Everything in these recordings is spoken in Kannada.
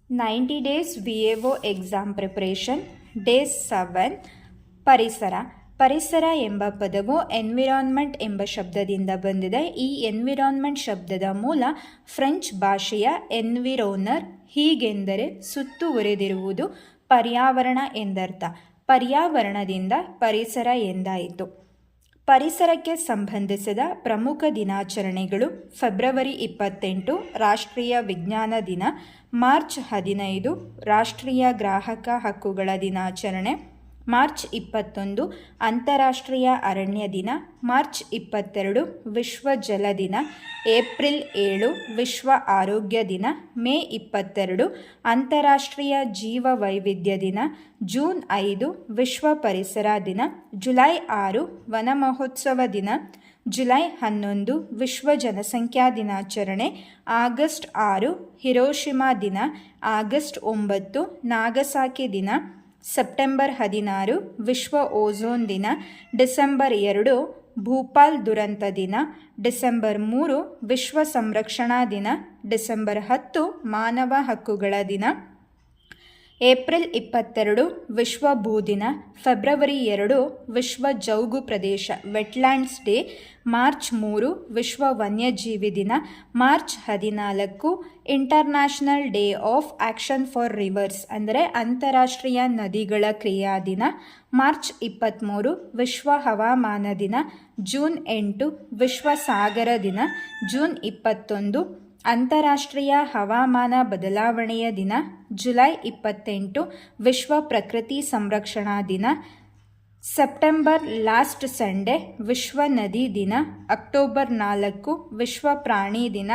90 days VAO exam preparation day 7 ಪರಿಸರ. ಪರಿಸರ ಎಂಬ ಪದವು ಎನ್ವಿರಾನ್ಮೆಂಟ್ ಎಂಬ ಶಬ್ದದಿಂದ ಬಂದಿದೆ. ಈ ಎನ್ವಿರಾನ್ಮೆಂಟ್ ಶಬ್ದದ ಮೂಲ ಫ್ರೆಂಚ್ ಭಾಷೆಯ ಎನ್ವಿರೋನರ್, ಹೀಗೆಂದರೆ ಸುತ್ತುವರೆದಿರುವುದು, ಪರ್ಯಾವರಣ ಎಂದರ್ಥ. ಪರ್ಯಾವರಣದಿಂದ ಪರಿಸರ ಎಂದಾಯಿತು. ಪರಿಸರಕ್ಕೆ ಸಂಬಂಧಿಸಿದ ಪ್ರಮುಖ ದಿನಾಚರಣೆಗಳು: ಫೆಬ್ರವರಿ 28 ರಾಷ್ಟ್ರೀಯ ವಿಜ್ಞಾನ ದಿನ, ಮಾರ್ಚ್ 15 ರಾಷ್ಟ್ರೀಯ ಗ್ರಾಹಕ ಹಕ್ಕುಗಳ ದಿನಾಚರಣೆ, ಮಾರ್ಚ್ 21 ಅಂತಾರಾಷ್ಟ್ರೀಯ ಅರಣ್ಯ ದಿನ, ಮಾರ್ಚ್ 22 ವಿಶ್ವ ಜಲ ದಿನ, ಏಪ್ರಿಲ್ 7 ವಿಶ್ವ ಆರೋಗ್ಯ ದಿನ, ಮೇ 22 ಅಂತಾರಾಷ್ಟ್ರೀಯ ಜೀವ ವೈವಿಧ್ಯ ದಿನ, ಜೂನ್ 5 ವಿಶ್ವ ಪರಿಸರ ದಿನ, ಜುಲೈ 6 ವನ ಮಹೋತ್ಸವ ದಿನ, ಜುಲೈ 11 ವಿಶ್ವ ಜನಸಂಖ್ಯಾ ದಿನಾಚರಣೆ, ಆಗಸ್ಟ್ 6 ಹಿರೋಶಿಮಾ ದಿನ, ಆಗಸ್ಟ್ 9 ನಾಗಸಾಕಿ ದಿನ, ಸೆಪ್ಟೆಂಬರ್ 16 ವಿಶ್ವ ಓಝೋನ್ ದಿನ, ಡಿಸೆಂಬರ್ 2 ಭೂಪಾಲ್ ದುರಂತ ದಿನ, ಡಿಸೆಂಬರ್ 3 ವಿಶ್ವ ಸಂರಕ್ಷಣಾ ದಿನ, ಡಿಸೆಂಬರ್ 10 ಮಾನವ ಹಕ್ಕುಗಳ ದಿನ, ಏಪ್ರಿಲ್ 22 ವಿಶ್ವ ಭೂದಿನ, ಫೆಬ್ರವರಿ 2 ವಿಶ್ವ ಜೌಗು ಪ್ರದೇಶ ವೆಟ್ಲ್ಯಾಂಡ್ಸ್ ಡೇ, ಮಾರ್ಚ್ 3 ವಿಶ್ವ ವನ್ಯಜೀವಿ ದಿನ, March 14 international day of action for rivers ಅಂದರೆ ಅಂತಾರಾಷ್ಟ್ರೀಯ ನದಿಗಳ ಕ್ರಿಯಾ ದಿನ, ಮಾರ್ಚ್ 23 ವಿಶ್ವ ಹವಾಮಾನ ದಿನ, ಜೂನ್ 8 ವಿಶ್ವ ಸಾಗರ ದಿನ, ಜೂನ್ 21 ಅಂತಾರಾಷ್ಟ್ರೀಯ ಹವಾಮಾನ ಬದಲಾವಣೆಯ ದಿನ, ಜುಲೈ 28 ವಿಶ್ವ ಪ್ರಕೃತಿ ಸಂರಕ್ಷಣಾ ದಿನ, ಸೆಪ್ಟೆಂಬರ್ ಲಾಸ್ಟ್ ಸಂಡೇ ವಿಶ್ವ ನದಿ ದಿನ, ಅಕ್ಟೋಬರ್ 4 ವಿಶ್ವ ಪ್ರಾಣಿ ದಿನ,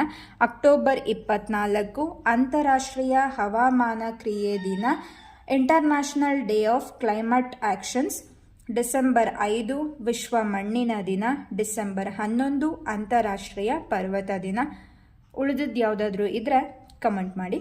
ಅಕ್ಟೋಬರ್ 24 ಅಂತಾರಾಷ್ಟ್ರೀಯ ಹವಾಮಾನ ಕ್ರಿಯೆ ದಿನ, international day of climate actions, December 5 ವಿಶ್ವ ಮಣ್ಣಿನ ದಿನ, ಡಿಸೆಂಬರ್ 11 ಅಂತಾರಾಷ್ಟ್ರೀಯ ಪರ್ವತ ದಿನ. ಉಳಿದಿದ್ದು ಯಾವುದಾದ್ರೂ ಇದ್ದರೆ ಕಮೆಂಟ್ ಮಾಡಿ.